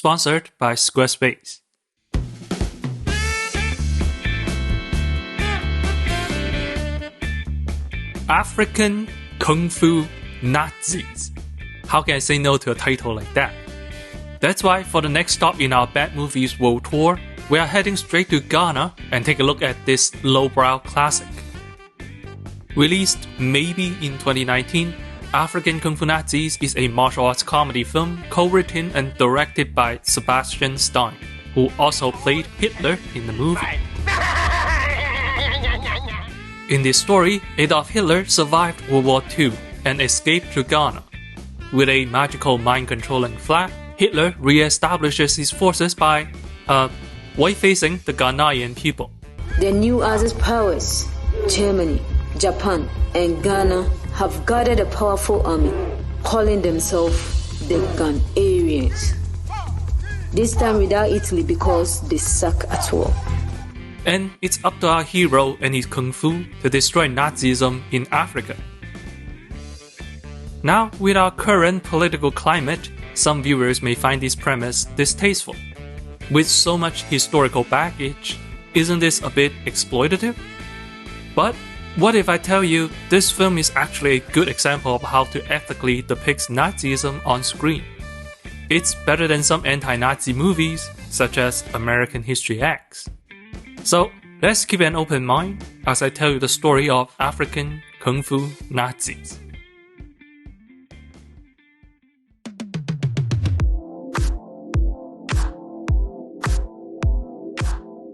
sponsored by Squarespace. African Kung Fu Nazis. How can I say no to a title like that? That's why for the next stop in our Bad Movies World Tour, we are heading straight to Ghana and take a look at this lowbrow classic. Released maybe in 2019, African Kung Fu Nazis is a martial arts comedy film co-written and directed by Sebastian Stein, who also played Hitler in the movie. In this story, Adolf Hitler survived World War II and escaped to Ghana. With a magical mind-controlling flag, Hitler re-establishes his forces by, white-facing the Ghanaian people. The new Axis powers, Germany, Japan, and Ghana, have gathered a powerful army, calling themselves the Ghanarians. This time without Italy because they suck at war. And it's up to our hero and his kung fu to destroy Nazism in Africa. Now, with our current political climate, some viewers may find this premise distasteful. With so much historical baggage, isn't this a bit exploitative? But what if I tell you this film is actually a good example of how to ethically depict Nazism on screen? It's better than some anti-Nazi movies, such as American History X. So, let's keep an open mind as I tell you the story of African Kung Fu Nazis.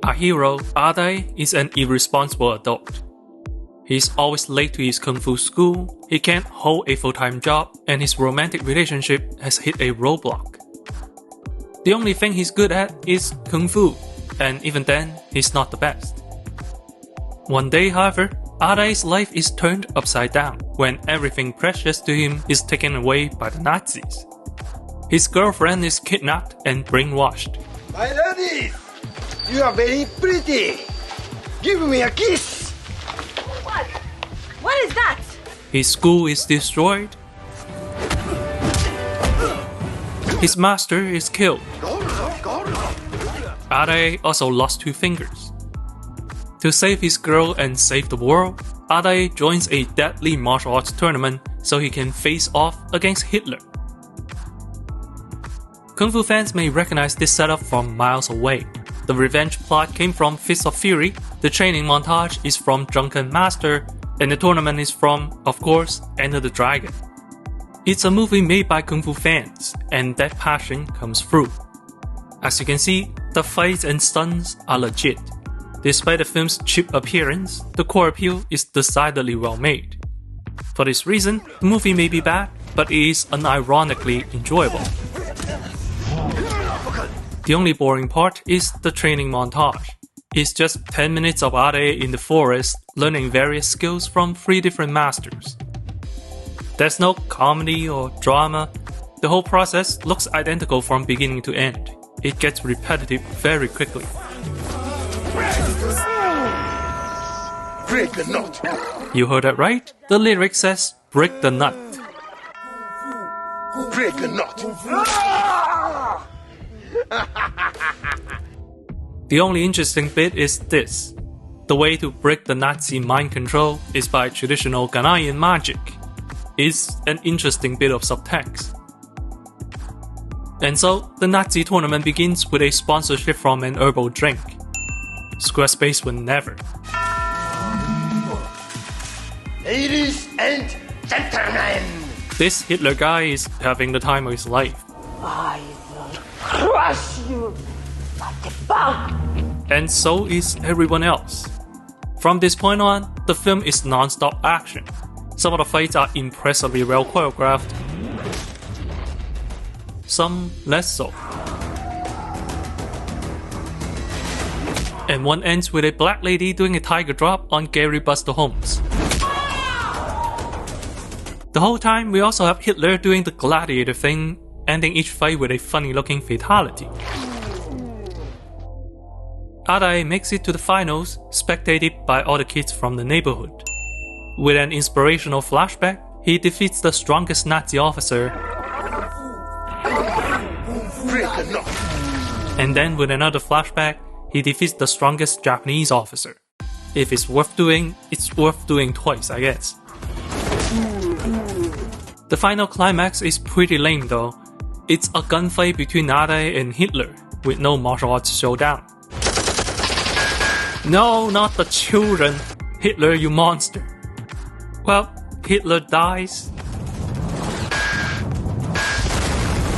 Our hero, Adai, is an irresponsible adult. He's always late to his kung fu school, he can't hold a full-time job, and his romantic relationship has hit a roadblock. The only thing he's good at is kung fu, and even then, he's not the best. One day, however, Adai's life is turned upside down when everything precious to him is taken away by the Nazis. His girlfriend is kidnapped and brainwashed. My lady, you are very pretty. Give me a kiss. What? What is that? His school is destroyed. His master is killed. Adai also lost 2 fingers. To save his girl and save the world, Adai joins a deadly martial arts tournament so he can face off against Hitler. Kung Fu fans may recognize this setup from miles away. The revenge plot came from Fist of Fury, the training montage is from Drunken Master, and the tournament is from, of course, Enter the Dragon. It's a movie made by Kung Fu fans, and that passion comes through. As you can see, the fights and stunts are legit. Despite the film's cheap appearance, the core appeal is decidedly well made. For this reason, the movie may be bad, but it is unironically enjoyable. The only boring part is the training montage. It's just 10 minutes of Adai in the forest learning various skills from 3 different masters. There's no comedy or drama. The whole process looks identical from beginning to end. It gets repetitive very quickly. Break the nut. You heard that right? The lyric says, break the nut. Break the nut. The only interesting bit is this. The way to break the Nazi mind control is by traditional Ghanaian magic. It's an interesting bit of subtext. And so, the Nazi tournament begins with a sponsorship from an herbal drink. Squarespace would never. Ladies and gentlemen, This Hitler guy is having the time of his life. I will crush you like a bug. And so is everyone else. From this point on, the film is non-stop action. Some of the fights are impressively well choreographed, some less so. And one ends with a black lady doing a tiger drop on Gary Buster Holmes. The whole time we also have Hitler doing the gladiator thing, ending each fight with a funny looking fatality. Adai makes it to the finals, spectated by all the kids from the neighborhood. With an inspirational flashback, he defeats the strongest Nazi officer. break the nut. And then with another flashback, he defeats the strongest Japanese officer. If it's worth doing twice, I guess. The final climax is pretty lame though. It's a gunfight between Nade and Hitler, with no martial arts showdown. No, not the children. Hitler, you monster. Well, Hitler dies.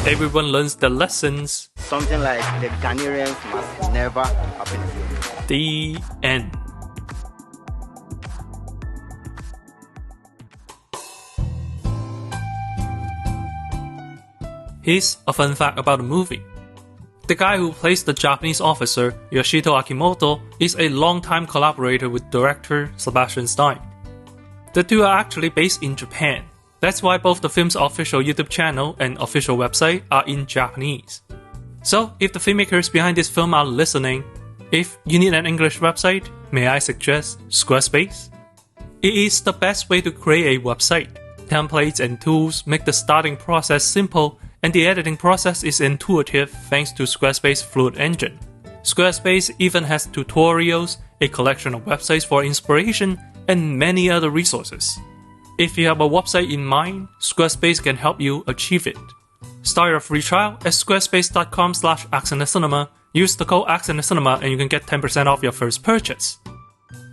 Everyone learns the lessons. Something like the Ghanaians must never happen again. The end. Here's a fun fact about the movie. The guy who plays the Japanese officer, Yoshito Akimoto, is a longtime collaborator with director Sebastian Stein. The two are actually based in Japan. That's why both the film's official YouTube channel and official website are in Japanese. So, if the filmmakers behind this film are listening, if you need an English website, may I suggest Squarespace? It is the best way to create a website. Templates and tools make the starting process simple, and the editing process is intuitive thanks to Squarespace Fluid Engine. Squarespace even has tutorials, a collection of websites for inspiration, and many other resources. If you have a website in mind, Squarespace can help you achieve it. Start your free trial at squarespace.com/accentinema. Use the code accentinema and you can get 10% off your first purchase.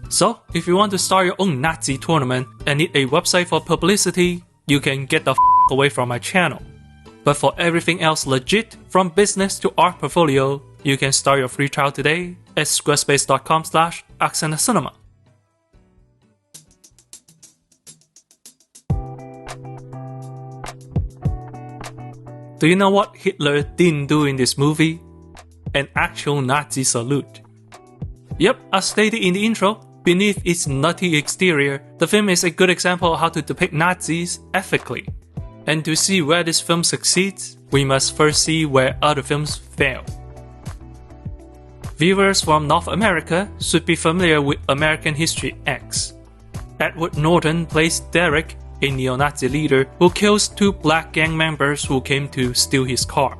So, if you want to start your own Nazi tournament and need a website for publicity, you can get the away from my channel. But for everything else legit, from business to art portfolio, you can start your free trial today at squarespace.com/accentinema. Do you know what Hitler didn't do in this movie? An actual Nazi salute. Yep, as stated in the intro, beneath its nutty exterior, the film is a good example of how to depict Nazis ethically. And to see where this film succeeds, we must first see where other films fail. Viewers from North America should be familiar with American History X. Edward Norton plays Derek, a neo-Nazi leader who kills two black gang members who came to steal his car.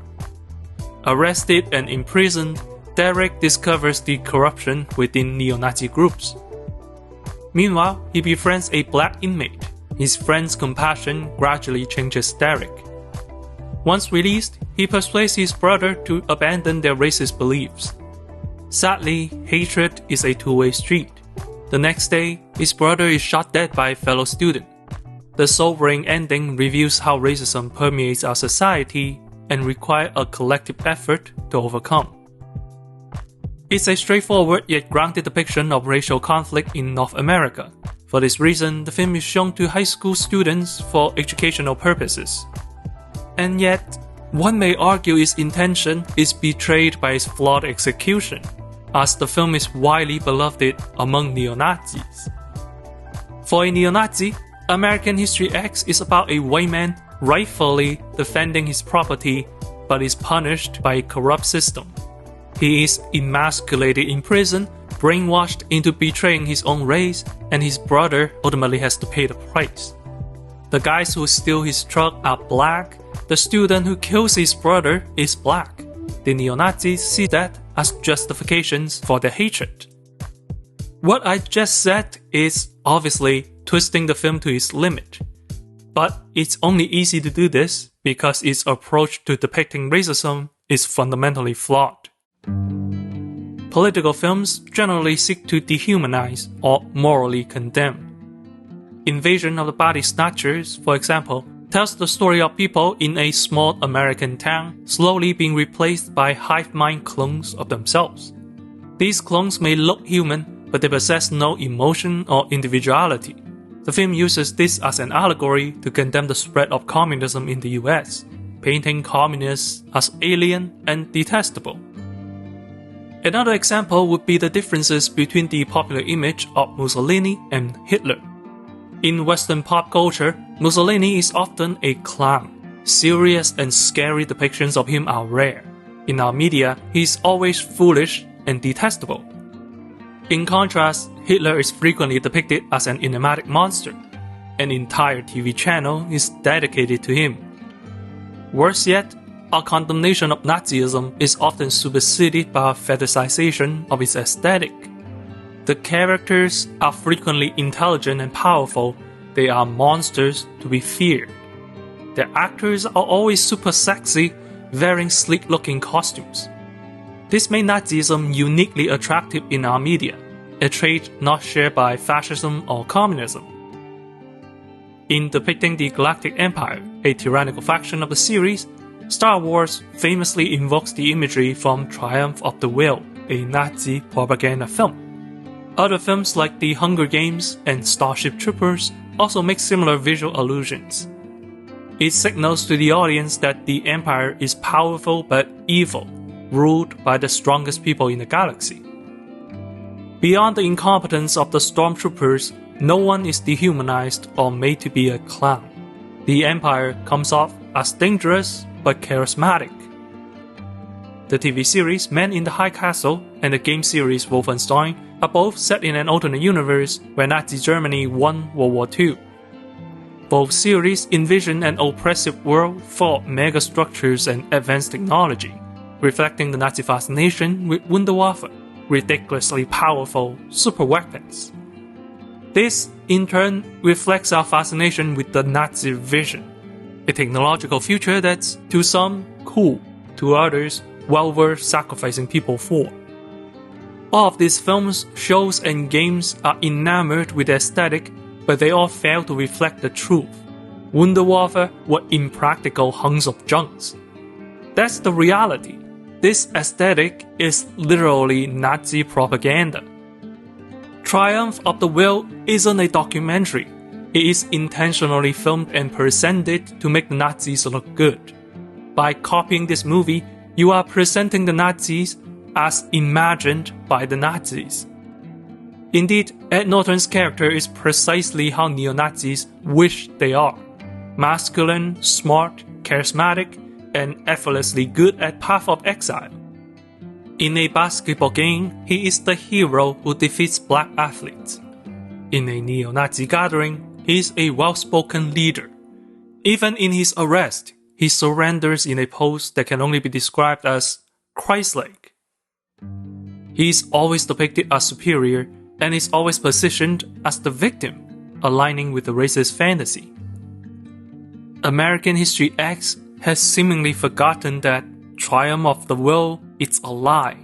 Arrested and imprisoned, Derek discovers the corruption within neo-Nazi groups. Meanwhile, he befriends a black inmate. His friend's compassion gradually changes Derek. Once released, he persuades his brother to abandon their racist beliefs. Sadly, hatred is a two-way street. The next day, his brother is shot dead by a fellow student. The sobering ending reveals how racism permeates our society and requires a collective effort to overcome. It's a straightforward yet grounded depiction of racial conflict in North America. For this reason, the film is shown to high school students for educational purposes. And yet, one may argue its intention is betrayed by its flawed execution, as the film is widely beloved among neo-Nazis. For a neo-Nazi, American History X is about a white man rightfully defending his property but is punished by a corrupt system. He is emasculated in prison, brainwashed into betraying his own race, and his brother ultimately has to pay the price. The guys who steal his truck are black, the student who kills his brother is black. The neo-Nazis see that as justifications for their hatred. What I just said is obviously twisting the film to its limit. But it's only easy to do this because its approach to depicting racism is fundamentally flawed. Political films generally seek to dehumanize or morally condemn. Invasion of the Body Snatchers, for example, tells the story of people in a small American town slowly being replaced by hive mind clones of themselves. These clones may look human, but they possess no emotion or individuality. The film uses this as an allegory to condemn the spread of communism in the US, painting communists as alien and detestable. Another example would be the differences between the popular image of Mussolini and Hitler. In Western pop culture, Mussolini is often a clown. Serious and scary depictions of him are rare. In our media, he is always foolish and detestable. In contrast, Hitler is frequently depicted as an enigmatic monster. An entire TV channel is dedicated to him. Worse yet, our condemnation of Nazism is often superseded by a fetishization of its aesthetic. The characters are frequently intelligent and powerful. They are monsters to be feared. The actors are always super sexy, wearing sleek-looking costumes. This made Nazism uniquely attractive in our media, a trait not shared by fascism or communism. In depicting the Galactic Empire, a tyrannical faction of the series, Star Wars famously invokes the imagery from Triumph of the Will, a Nazi propaganda film. Other films like The Hunger Games and Starship Troopers also make similar visual allusions. It signals to the audience that the Empire is powerful but evil, ruled by the strongest people in the galaxy. Beyond the incompetence of the stormtroopers, no one is dehumanized or made to be a clown. The Empire comes off as dangerous but charismatic. The TV series Men in the High Castle and the game series Wolfenstein are both set in an alternate universe where Nazi Germany won World War II. Both series envision an oppressive world full of megastructures and advanced technology, reflecting the Nazi fascination with Wunderwaffe, ridiculously powerful superweapons. This, in turn, reflects our fascination with the Nazi vision, a technological future that's, to some, cool, to others, well worth sacrificing people for. All of these films, shows, and games are enamored with the aesthetic, but they all fail to reflect the truth. Wunderwaffe were impractical hunks of junks. That's the reality. This aesthetic is literally Nazi propaganda. Triumph of the Will isn't a documentary. It is intentionally filmed and presented to make the Nazis look good. By copying this movie, you are presenting the Nazis as imagined by the Nazis. Indeed, Ed Norton's character is precisely how neo-Nazis wish they are. Masculine, smart, charismatic, and effortlessly good at Path of Exile. In a basketball game, he is the hero who defeats black athletes. In a neo-Nazi gathering, he is a well-spoken leader. Even in his arrest, he surrenders in a pose that can only be described as Christ-like. He is always depicted as superior and is always positioned as the victim, aligning with the racist fantasy. American History X has seemingly forgotten that Triumph of the Will is a lie.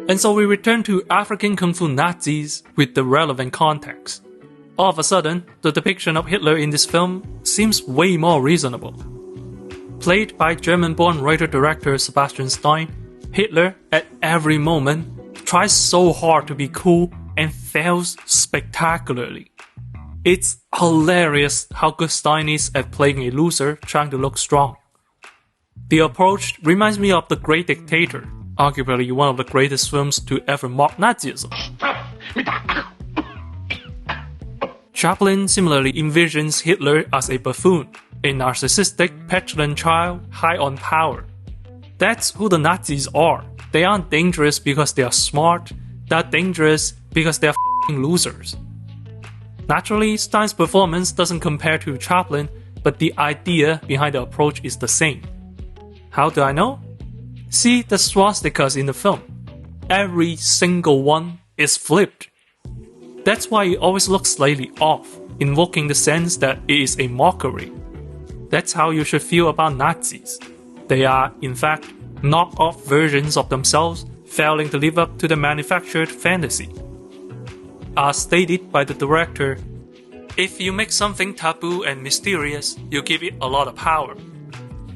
And so we return to African Kung Fu Nazis with the relevant context. All of a sudden, the depiction of Hitler in this film seems way more reasonable. Played by German-born writer-director Sebastian Stein, Hitler, at every moment, tries so hard to be cool and fails spectacularly. It's hilarious how good Stein is at playing a loser trying to look strong. The approach reminds me of The Great Dictator, arguably one of the greatest films to ever mock Nazism. Chaplin similarly envisions Hitler as a buffoon, a narcissistic, petulant child high on power. That's who the Nazis are. They aren't dangerous because they are smart, they're dangerous because they're f***ing losers. Naturally, Stein's performance doesn't compare to Chaplin, but the idea behind the approach is the same. How do I know? See the swastikas in the film. Every single one is flipped. That's why it always looks slightly off, invoking the sense that it is a mockery. That's how you should feel about Nazis. They are, in fact, knock-off versions of themselves, failing to live up to the manufactured fantasy. As stated by the director, if you make something taboo and mysterious, you give it a lot of power.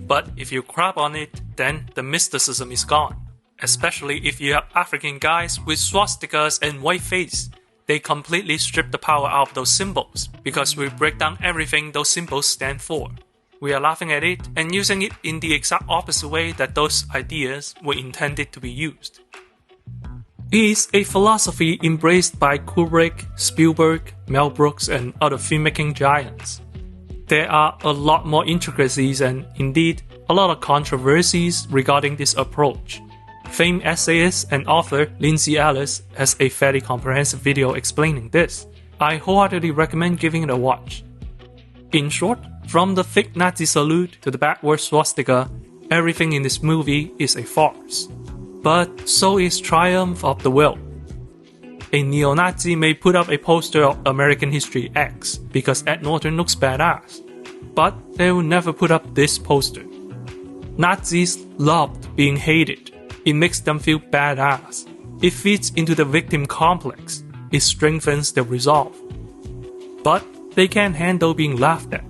But if you crap on it, then the mysticism is gone. Especially if you have African guys with swastikas and white face. They completely strip the power out of those symbols, because we break down everything those symbols stand for. We are laughing at it and using it in the exact opposite way that those ideas were intended to be used. It is a philosophy embraced by Kubrick, Spielberg, Mel Brooks, and other filmmaking giants. There are a lot more intricacies and, indeed, a lot of controversies regarding this approach. Famed essayist and author Lindsay Ellis has a fairly comprehensive video explaining this. I wholeheartedly recommend giving it a watch. In short, from the fake Nazi salute to the backward swastika, everything in this movie is a farce. But so is Triumph of the Will. A neo-Nazi may put up a poster of American History X because Ed Norton looks badass, but they will never put up this poster. Nazis loved being hated. It makes them feel badass. It feeds into the victim complex. It strengthens their resolve. But they can't handle being laughed at.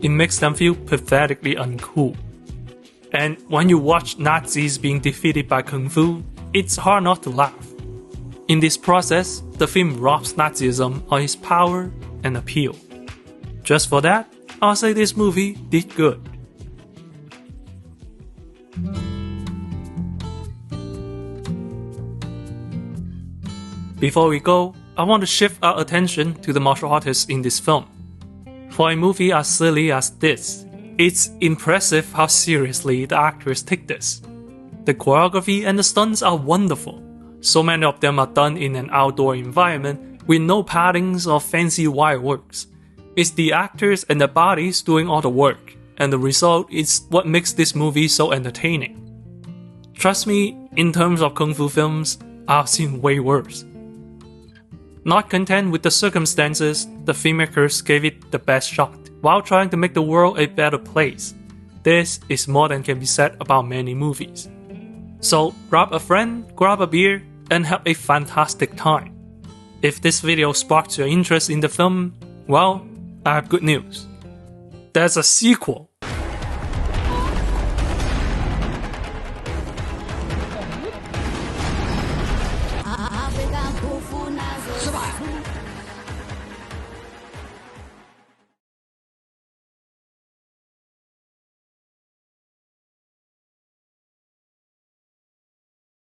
It makes them feel pathetically uncool. And when you watch Nazis being defeated by Kung Fu, it's hard not to laugh. In this process, the film robs Nazism of its power and appeal. Just for that, I'll say this movie did good. Before we go, I want to shift our attention to the martial artists in this film. For a movie as silly as this, it's impressive how seriously the actors take this. The choreography and the stunts are wonderful. So many of them are done in an outdoor environment with no paddings or fancy wire works. It's the actors and their bodies doing all the work, and the result is what makes this movie so entertaining. Trust me, in terms of kung fu films, I've seen way worse. Not content with the circumstances, the filmmakers gave it the best shot, while trying to make the world a better place. This is more than can be said about many movies. So grab a friend, grab a beer, and have a fantastic time. If this video sparked your interest in the film, well, I have good news. There's a sequel.